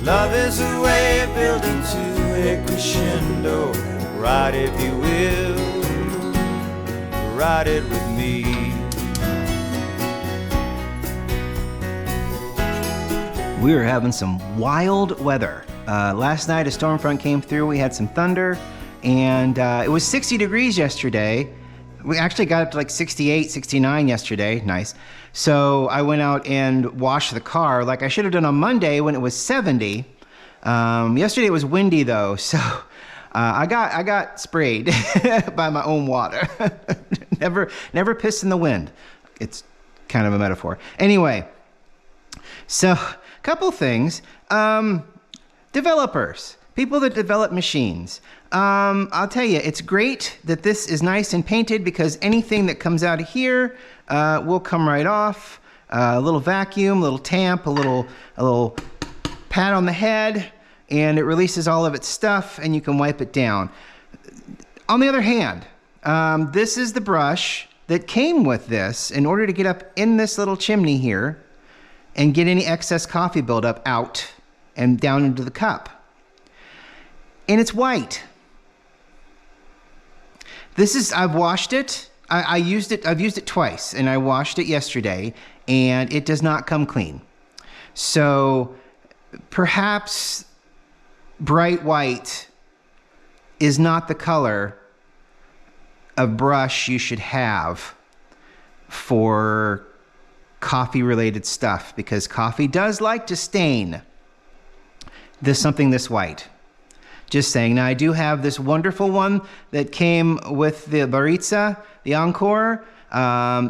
Love is a way of building to a crescendo. Ride if you will, ride it with me. We were having some wild weather. Last night a storm front came through, we had some thunder, and it was 60 degrees yesterday. We actually got up to like 68, 69 yesterday, nice. So I went out and washed the car like I should have done on Monday when it was 70. Yesterday it was windy though, so I got sprayed by my own water. Never pissed in the wind. It's kind of a metaphor. Anyway, so couple things. Developers, people that develop machines. I'll tell you, it's great that this is nice and painted because anything that comes out of here will come right off. A little vacuum, a little tamp, a little pat on the head, and it releases all of its stuff and you can wipe it down. On the other hand, this is the brush that came with this in order to get up in this little chimney here and get any excess coffee buildup out and down into the cup. And it's white. I've washed it. I've used it twice, and I washed it yesterday, and it does not come clean. So perhaps bright white is not the color of brush you should have for coffee-related stuff, because coffee does like to stain something this white. Just saying. Now I do have this wonderful one that came with the Baritza, the Encore.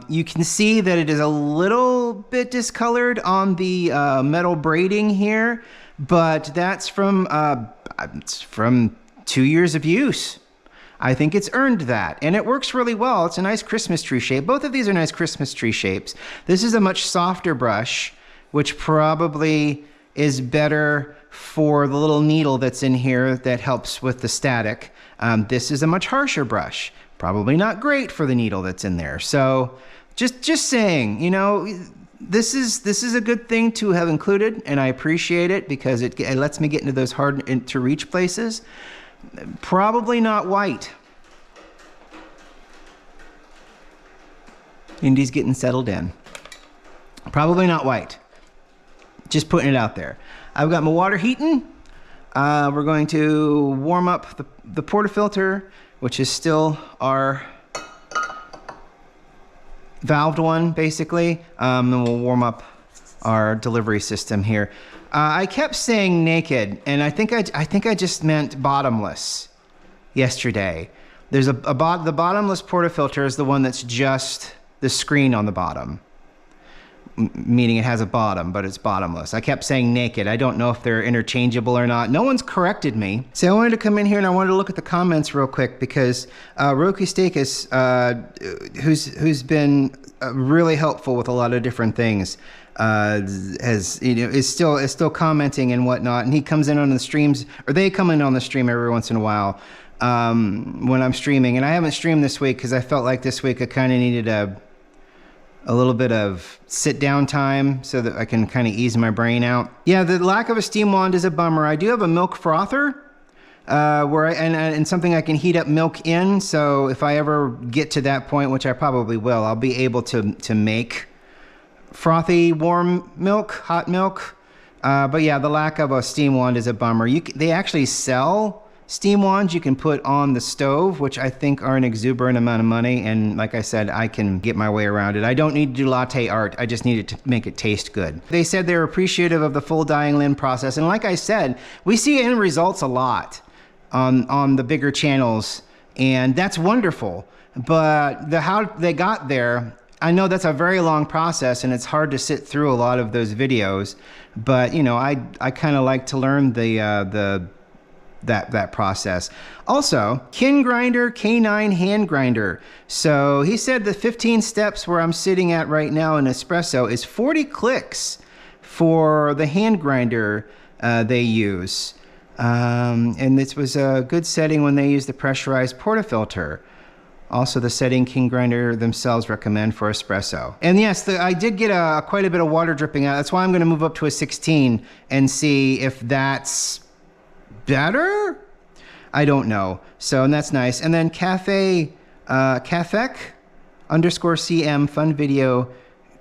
You can see that it is a little bit discolored on the metal braiding here, but that's from 2 years of use. I think it's earned that, and it works really well. It's a nice Christmas tree shape. Both of these are nice Christmas tree shapes. This is a much softer brush, which probably is better for the little needle that's in here that helps with the static. This is a much harsher brush. Probably not great for the needle that's in there. So just saying, you know, this is a good thing to have included, and I appreciate it because it lets me get into those hard to reach places. Probably not white. Indy's getting settled in. Probably not white. Just putting it out there. I've got my water heating. We're going to warm up the portafilter, which is still our valved one, basically. Then we'll warm up our delivery system here. I kept saying naked, and I think I just meant bottomless yesterday. There's the bottomless portafilter is the one that's just the screen on the bottom, meaning it has a bottom, but it's bottomless. I kept saying naked. I don't know if they're interchangeable or not. No one's corrected me. So I wanted to come in here and I wanted to look at the comments real quick because Roku Stakis, who's been really helpful with a lot of different things, is still commenting and whatnot, and he comes in on the streams, or they come in on the stream every once in a while when I'm streaming. And I haven't streamed this week because I felt like this week I kind of needed a little bit of sit down time so that I can kind of ease my brain out. Yeah, the lack of a steam wand is a bummer. I do have a milk frother and something I can heat up milk in. So if I ever get to that point, which I probably will, I'll be able to make frothy warm milk, hot milk. But yeah, the lack of a steam wand is a bummer. They actually sell steam wands you can put on the stove, which I think are an exuberant amount of money. And like I said, I can get my way around it. I don't need to do latte art. I just need it to make it taste good. They said they were appreciative of the full dying limb process. And like I said, we see end results a lot on the bigger channels, and that's wonderful. But how they got there, I know that's a very long process and it's hard to sit through a lot of those videos, but you know, I kind of like to learn that process. Also, Kin Grinder K9 hand grinder. So he said the 15 steps where I'm sitting at right now in espresso is 40 clicks for the hand grinder they use. And this was a good setting when they use the pressurized portafilter. Also, the setting King Grinder themselves recommend for espresso. And yes, I did get quite a bit of water dripping out. That's why I'm going to move up to a 16 and see if that's better. I don't know. So, and that's nice. And then Cafec _CM fun video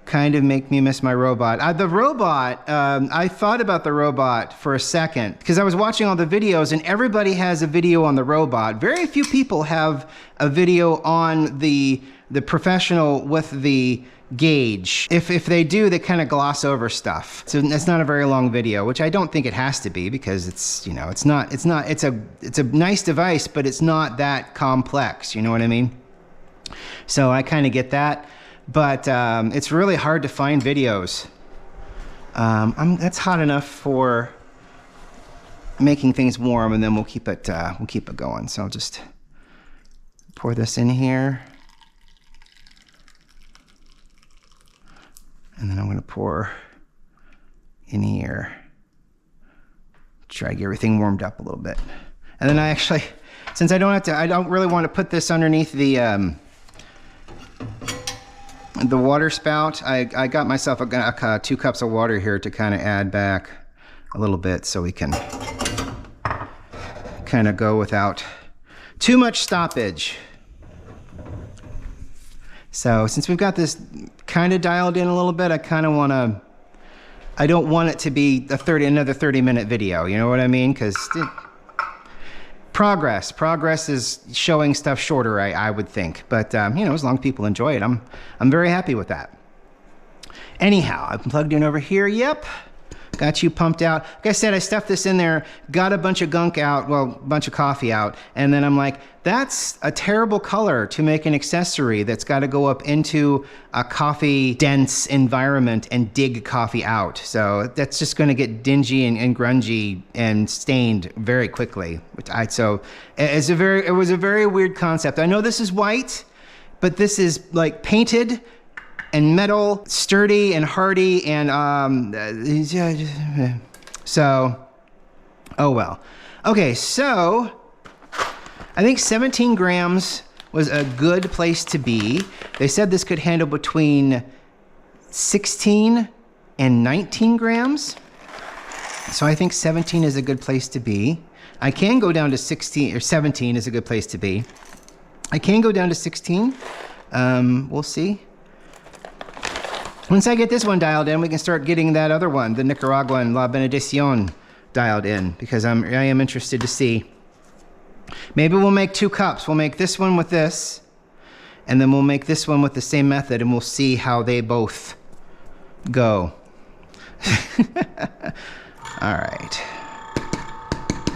kind of make me miss my robot. The robot, I thought about the robot for a second because I was watching all the videos and everybody has a video on the robot. Very few people have a video on the professional with the gauge. If they do, they kind of gloss over stuff. So it's not a very long video, which I don't think it has to be because it's, you know, it's a nice device, but it's not that complex. You know what I mean? So I kind of get that. But it's really hard to find videos. That's hot enough for making things warm, and then we'll keep it going. So I'll just pour this in here, and then I'm going to pour in here. Try to get everything warmed up a little bit, and then I actually, since I don't really want to put this underneath the water spout, I got myself 2 cups of water here to kind of add back a little bit so we can kind of go without too much stoppage. So since we've got this kind of dialed in a little bit, I don't want it to be another 30-minute video, you know what I mean? Because Progress is showing stuff shorter, I would think. But, you know, as long as people enjoy it, I'm very happy with that. Anyhow, I've plugged in over here. Yep. Got you pumped out. Like I said, I stuffed this in there, got a bunch of gunk out, well, a bunch of coffee out, and then I'm like, that's a terrible color to make an accessory that's got to go up into a coffee-dense environment and dig coffee out. So that's just going to get dingy and grungy and stained very quickly. So it was a very weird concept. I know this is white, but this is like painted and metal, sturdy and hardy, and so, oh well. Okay, so I think 17 grams was a good place to be. They said this could handle between 16 and 19 grams. So I think 17 is a good place to be. I can go down to 16, or 17 is a good place to be. I can go down to 16. We'll see. Once I get this one dialed in, we can start getting that other one, the Nicaraguan La Benedicion, dialed in, because I am interested to see. Maybe we'll make 2 cups. We'll make this one with this, and then we'll make this one with the same method, and we'll see how they both go. All right.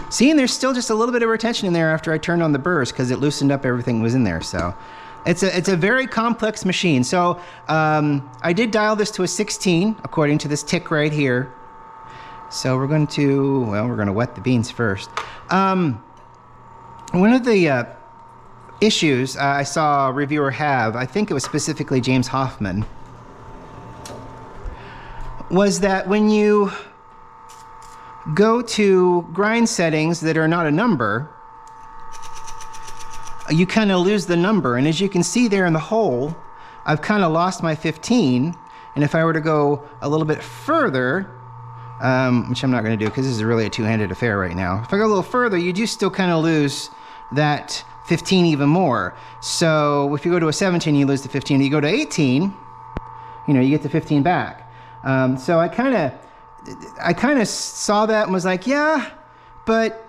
See, and there's still just a little bit of retention in there after I turned on the burrs because it loosened up everything that was in there, so. It's a very complex machine. So I did dial this to a 16 according to this tick right here. So we're going to wet the beans first. One of the issues I saw a reviewer have, I think it was specifically James Hoffman, was that when you go to grind settings that are not a number, you kind of lose the number. And as you can see there in the hole, I've kind of lost my 15. And if I were to go a little bit further, which I'm not going to do because this is really a two-handed affair right now. If I go a little further, you do still kind of lose that 15 even more. So if you go to a 17, you lose the 15. If you go to 18, you know, you get the 15 back. So I kind of saw that and was like, yeah, but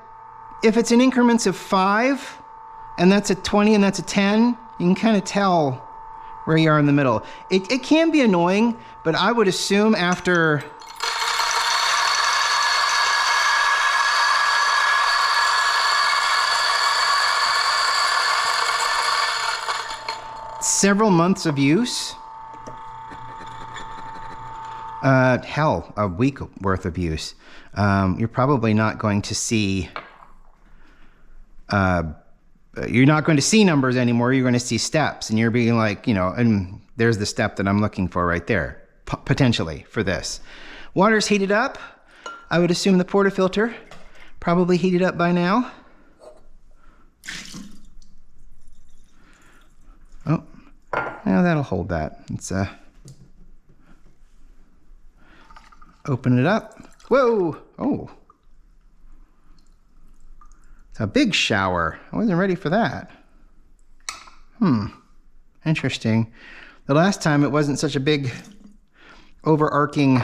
if it's in increments of 5, and that's a 20 and that's a 10, you can kind of tell where you are in the middle. It can be annoying, but I would assume after several months of use, hell, a week worth of use, you're probably not going to see numbers anymore. You're going to see steps, and you're being like, you know, and there's the step that I'm looking for right there, potentially for this. Water's heated up. I would assume the portafilter probably heated up by now. Well, that'll hold that. Let's open it up. Whoa! Oh. It's a big shower. I wasn't ready for that. Interesting. The last time it wasn't such a big overarching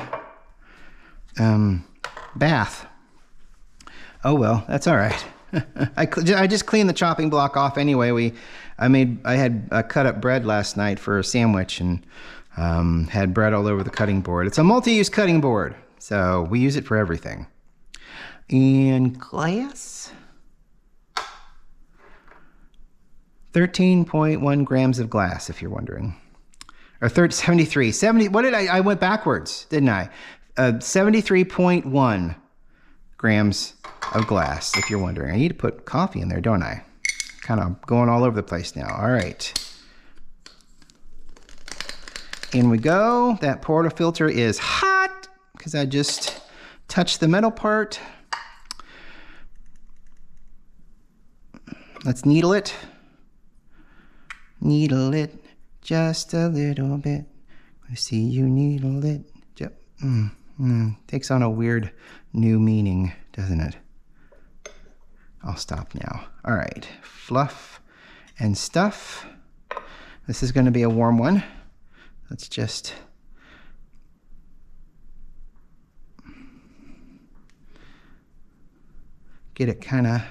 bath. Oh well, that's all right. I just cleaned the chopping block off anyway. I had cut up bread last night for a sandwich and had bread all over the cutting board. It's a multi-use cutting board, so we use it for everything. And glass. 13.1 grams of glass, if you're wondering. Or 73. 70. What did I went backwards, didn't I? 73.1 grams of glass, if you're wondering. I need to put coffee in there, don't I? Kind of going all over the place now. All right. In we go. That portafilter is hot because I just touched the metal part. Let's needle it. Needle it just a little bit. I see you needle it. Takes on a weird new meaning, doesn't it? I'll stop now. All right, fluff and stuff. This is going to be a warm one. Let's just get it kind of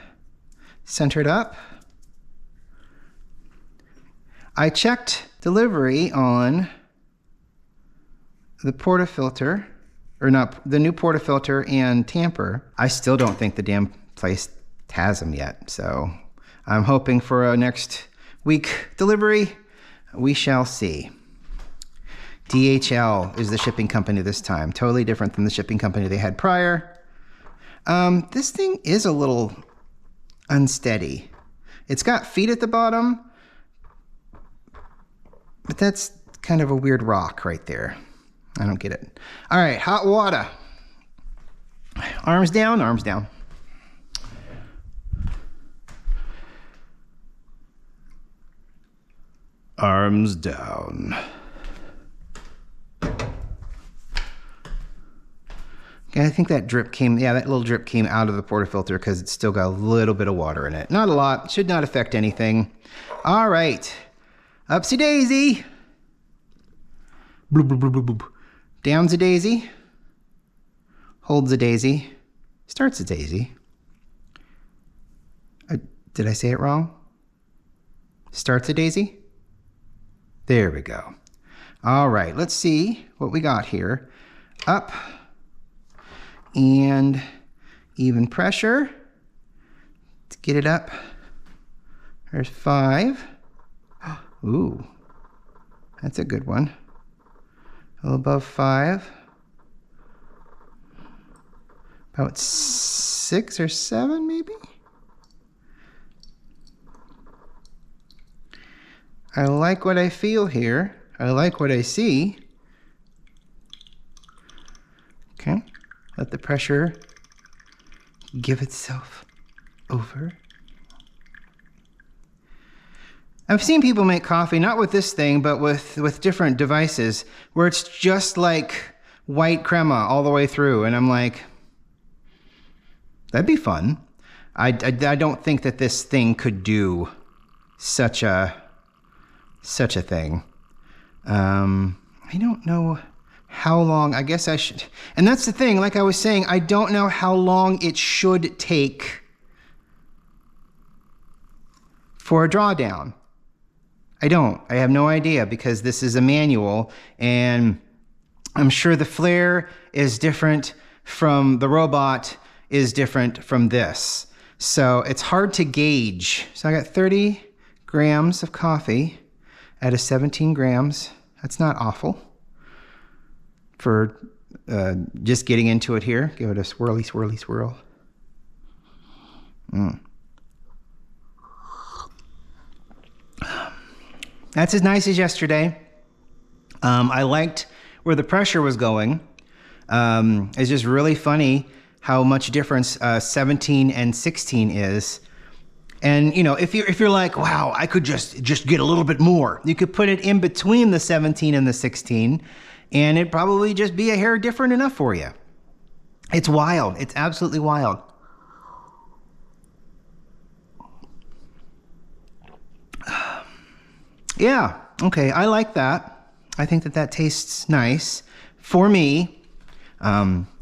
centered up. I checked delivery on the portafilter, or not, the new portafilter and tamper. I still don't think the damn place has them yet, so I'm hoping for a next week delivery. We shall see. DHL is the shipping company this time. Totally different than the shipping company they had prior. This thing is a little unsteady. It's got feet at the bottom, but that's kind of a weird rock right there. I don't get it. All right, hot water. Arms down, arms down. Arms down. Okay, I think that drip came, yeah, that little drip came out of the portafilter because it's still got a little bit of water in it. Not a lot, should not affect anything. All right. Upsy daisy. Bloop, bloop, bloop, bloop, bloop. Down's a daisy. Holds a daisy. Starts a daisy. Did I say it wrong? Starts a daisy? There we go. All right, let's see what we got here. Up and even pressure. Let's get it up. There's 5. Ooh, that's a good one. A little above 5. About 6 or 7, maybe? I like what I feel here. I like what I see. Okay, let the pressure give itself over. I've seen people make coffee, not with this thing, but with different devices, where it's just like white crema all the way through. And I'm like, that'd be fun. I don't think that this thing could do such a thing. I don't know how long, I guess I should, and that's the thing, like I was saying, I don't know how long it should take for a drawdown. I have no idea, because this is a manual, and I'm sure the flare is different from the robot is different from this. So it's hard to gauge. So I got 30 grams of coffee at a 17 grams. That's not awful for just getting into it here. Give it a swirly, swirly, swirl. That's as nice as yesterday. I liked where the pressure was going. It's just really funny how much difference 17 and 16 is. And, you know, if you're like, wow, I could just get a little bit more, you could put it in between the 17 and the 16, and it'd probably just be a hair different enough for you. It's wild. It's absolutely wild. Yeah, okay, I like that. I think that tastes nice. For me,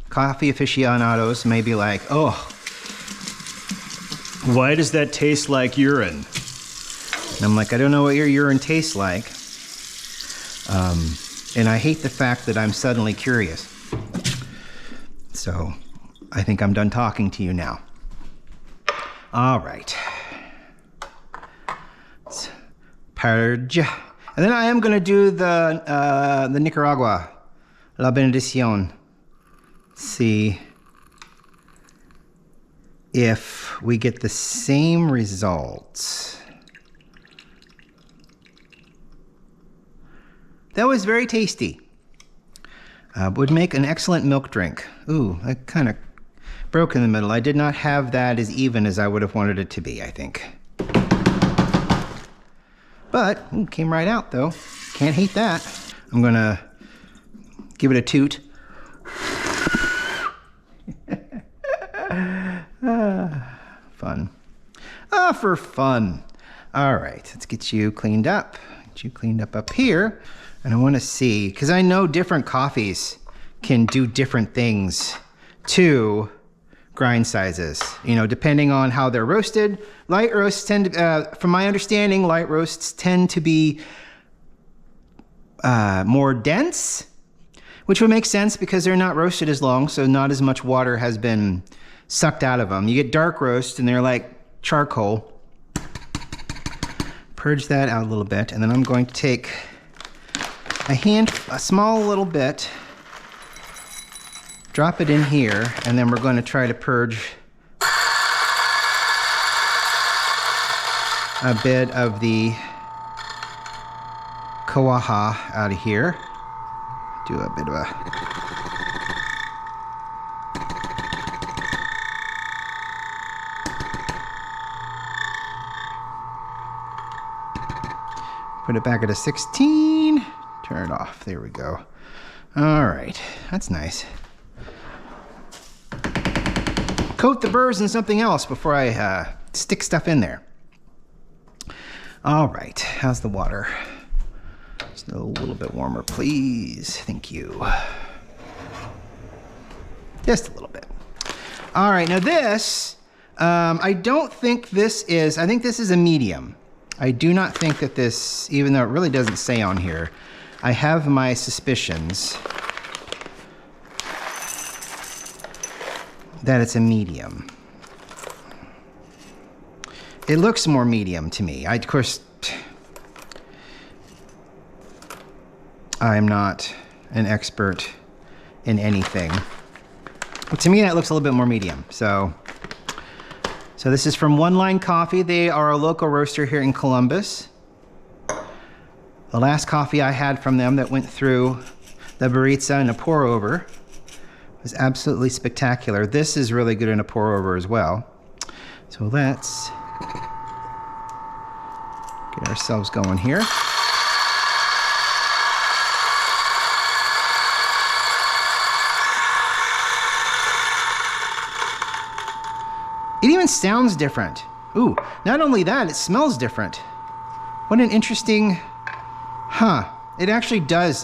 coffee aficionados may be like, oh, why does that taste like urine? And I'm like, I don't know what your urine tastes like. And I hate the fact that I'm suddenly curious. So I think I'm done talking to you now. All right. Let's purge. And then I am going to do the Nicaragua, La Benedicion. Let's see if we get the same results. That was very tasty. Would make an excellent milk drink. Ooh, I kind of broke in the middle. I did not have that as even as I would have wanted it to be, I think. But, ooh, came right out though. Can't hate that. I'm gonna give it a toot. Fun. For fun. All right, let's get you cleaned up. Get you cleaned up here. And I want to see, because I know different coffees can do different things to grind sizes, you know, depending on how they're roasted. Light roasts tend to, from my understanding, light roasts tend to be more dense, which would make sense because they're not roasted as long, so not as much water has been sucked out of them. You get dark roast and they're like charcoal. Purge that out a little bit, and then I'm going to take a small little bit, drop it in here, and then we're going to try to purge a bit of the Kawaha out of here. Do a bit of a... Put it back at a 16. Turn it off. There we go. All right. That's nice. Coat the burrs in something else before I stick stuff in there. All right. How's the water? Just a little bit warmer, please. Thank you. Just a little bit. All right. Now this, I don't think this is, I think this is a medium. I do not think that this, even though it really doesn't say on here, I have my suspicions that it's a medium. It looks more medium to me. Of course, I'm not an expert in anything. But to me, that looks a little bit more medium. So this is from One Line Coffee. They are a local roaster here in Columbus. The last coffee I had from them that went through the Baritza and a pour over was absolutely spectacular. This is really good in a pour over as well. So let's get ourselves going here. It even sounds different. Ooh, not only that, it smells different. What an interesting, It actually does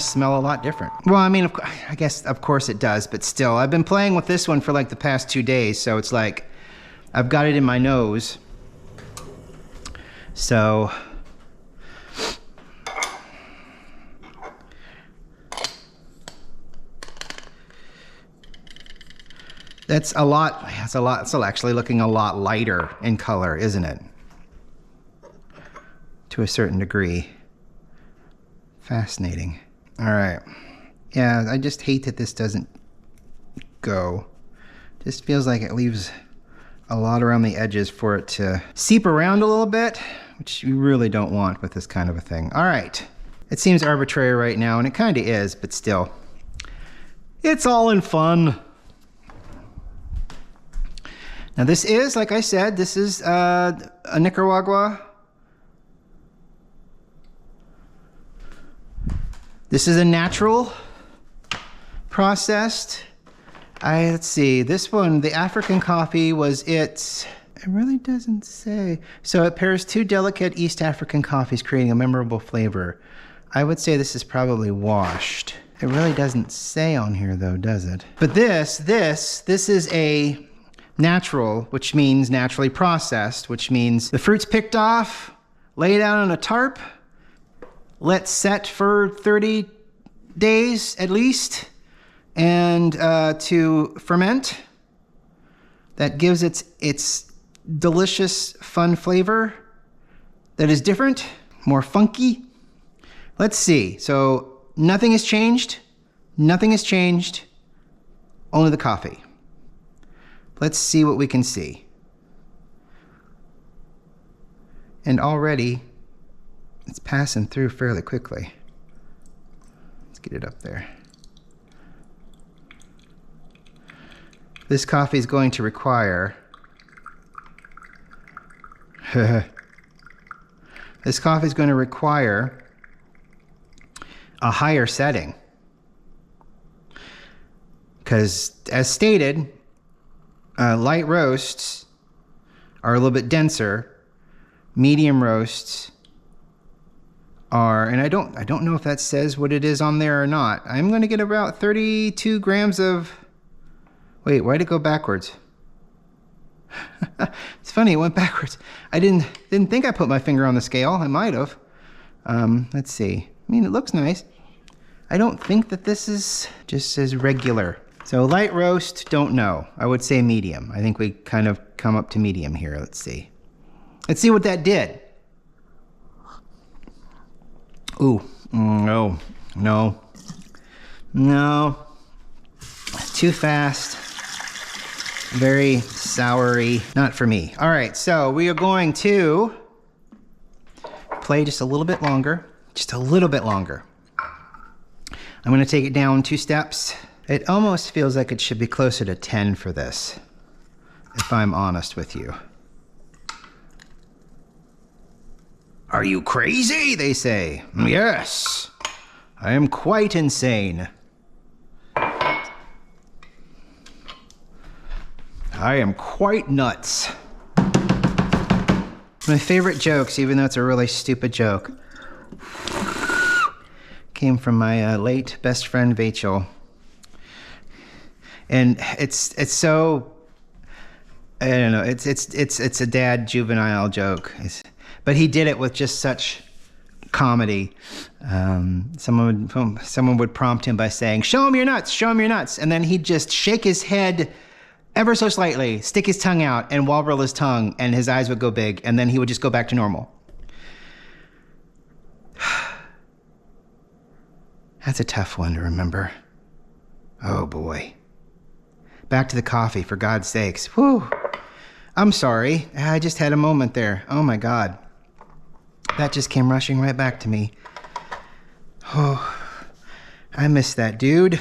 smell a lot different. Well, I mean, I guess, of course it does, but still, I've been playing with this one for like the past 2 days, so it's like, I've got it in my nose. So, it's actually looking a lot lighter in color, isn't it? To a certain degree. Fascinating. All right. Yeah, I just hate that this doesn't go. Just feels like it leaves a lot around the edges for it to seep around a little bit, which you really don't want with this kind of a thing. All right. It seems arbitrary right now, and it kind of is, but still. It's all in fun. Now this is, like I said, this is a Nicaragua. This is a natural processed. Let's see, this one, the African coffee it really doesn't say. So it pairs two delicate East African coffees, creating a memorable flavor. I would say this is probably washed. It really doesn't say on here though, does it? But this is a natural, which means naturally processed, which means the fruit's picked off, laid out on a tarp, let set for 30 days at least, and to ferment. That gives its delicious, fun flavor that is different, more funky. Let's see. So nothing has changed. Nothing has changed. Only the coffee. Let's see what we can see. And already it's passing through fairly quickly. Let's get it up there. This coffee is going to require this coffee is going to require a higher setting, because as stated, light roasts are a little bit denser. Medium roasts are, and I don't know if that says what it is on there or not. I'm going to get about 32 grams of. Wait, why'd it go backwards? It's funny, it went backwards. I didn't think I put my finger on the scale. I might have. Let's see. I mean, it looks nice. I don't think that this is just says regular. So light roast, don't know. I would say medium. I think we kind of come up to medium here. Let's see. Let's see what that did. Ooh, no. Too fast. Very soury. Not for me. All right, so we are going to play just a little bit longer. Just a little bit longer. I'm going to take it down 2 steps. It almost feels like it should be closer to 10 for this, if I'm honest with you. Are you crazy? They say. Yes, I am quite insane. I am quite nuts. My favorite jokes, even though it's a really stupid joke, came from my late best friend Rachel. And it's so, I don't know, it's a dad juvenile joke. But he did it with just such comedy. Someone would prompt him by saying, "Show him your nuts, show him your nuts." And then he'd just shake his head ever so slightly, stick his tongue out, and wobble his tongue, and his eyes would go big, and then he would just go back to normal. That's a tough one to remember. Oh boy. Back to the coffee, for God's sakes. Whew. I'm sorry. I just had a moment there. Oh my God. That just came rushing right back to me. Oh, I miss that dude.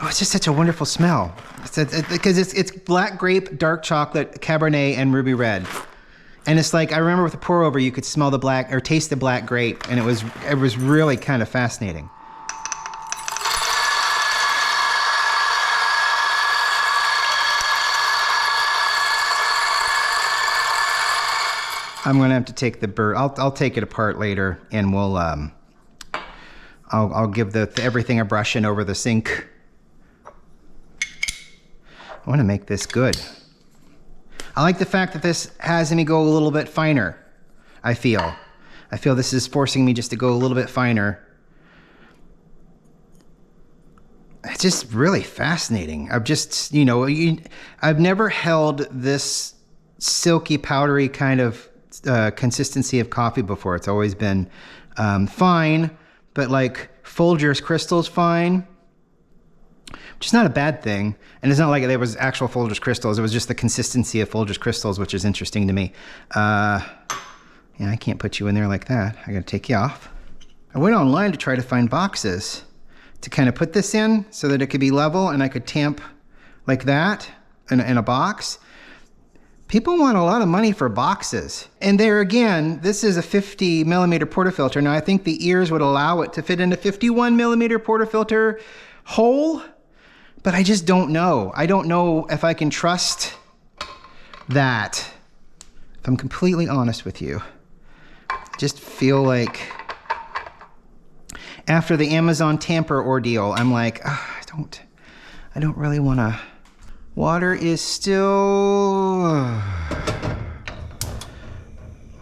Oh, it's just such a wonderful smell. Because it's black grape, dark chocolate, Cabernet, and ruby red. And it's like, I remember with the pour over, you could smell the black, or taste the black grape, and it was really kind of fascinating. I'm gonna have to take the bird. I'll take it apart later, and we'll I'll give everything a brushing over the sink. I want to make this good. I like the fact that this has me go a little bit finer. I feel this is forcing me just to go a little bit finer. It's just really fascinating. I've never held this silky, powdery kind of consistency of coffee before. It's always been fine, but like Folgers crystals fine, which is not a bad thing. And it's not like there was actual Folgers crystals. It was just the consistency of Folgers crystals, which is interesting to me. Yeah, I can't put you in there like that. I gotta take you off. I went online to try to find boxes to kind of put this in so that it could be level and I could tamp like that in a box. People want a lot of money for boxes. And there again, this is a 50 millimeter portafilter. Now I think the ears would allow it to fit in a 51 millimeter portafilter hole, but I just don't know. I don't know if I can trust that. If I'm completely honest with you, I just feel like after the Amazon tamper ordeal, I'm like, I don't really want to. Water is still...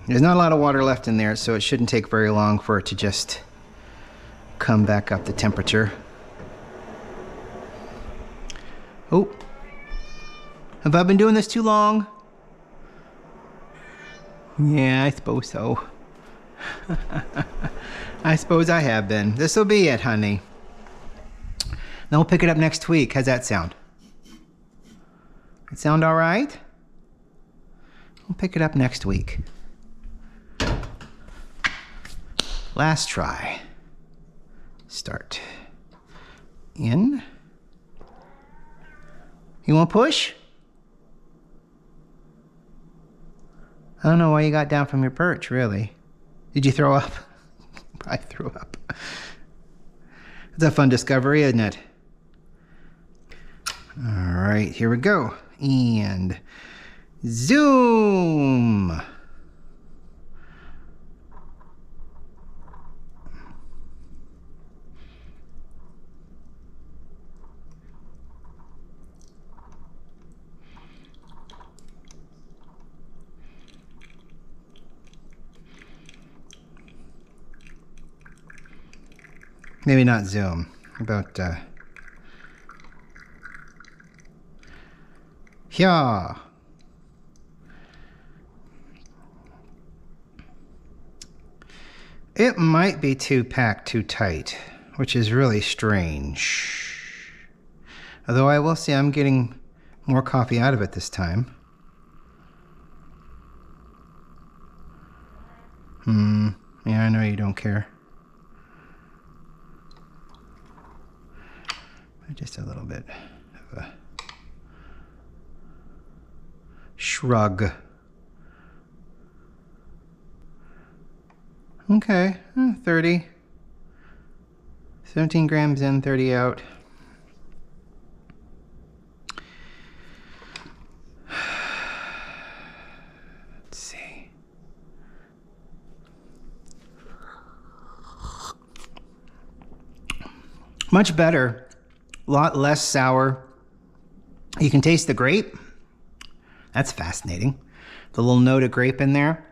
There's not a lot of water left in there, so it shouldn't take very long for it to just come back up to temperature. Oh. Have I been doing this too long? Yeah, I suppose so. I suppose I have been. This'll be it, honey. Then we'll pick it up next week. How's that sound? It sound all right? We'll pick it up next week. Last try. Start. In. You want to push? I don't know why you got down from your perch, really. Did you throw up? I threw up. It's a fun discovery, isn't it? All right, here we go. And zoom. Maybe not zoom. About yeah. It might be too packed too tight, which is really strange. Although I will say I'm getting more coffee out of it this time. Yeah, I know you don't care. Just a little bit of a shrug. Okay, 30. 17 grams in, 30 out. Let's see. Much better. A lot less sour. You can taste the grape. That's fascinating. The little note of grape in there.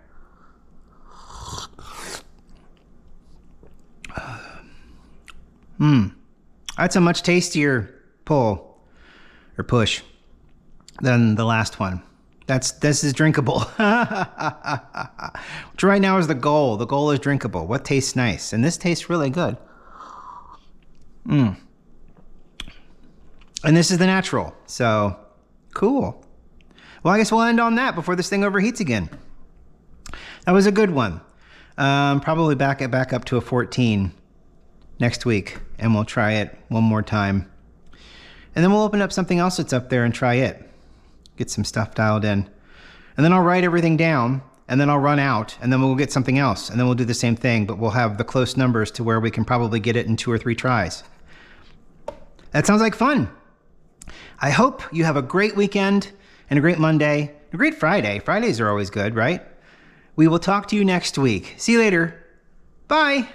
That's a much tastier pull or push than the last one. This is drinkable. Which right now is the goal. The goal is drinkable. What tastes nice? And this tastes really good. And this is the natural. So cool. Well, I guess we'll end on that before this thing overheats again. That was a good one. Probably back up to a 14 next week, and we'll try it one more time. And then we'll open up something else that's up there and try it. Get some stuff dialed in. And then I'll write everything down, and then I'll run out, and then we'll get something else, and then we'll do the same thing, but we'll have the close numbers to where we can probably get it in 2 or 3 tries. That sounds like fun. I hope you have a great weekend and a great Monday, a great Friday. Fridays are always good, right? We will talk to you next week. See you later. Bye.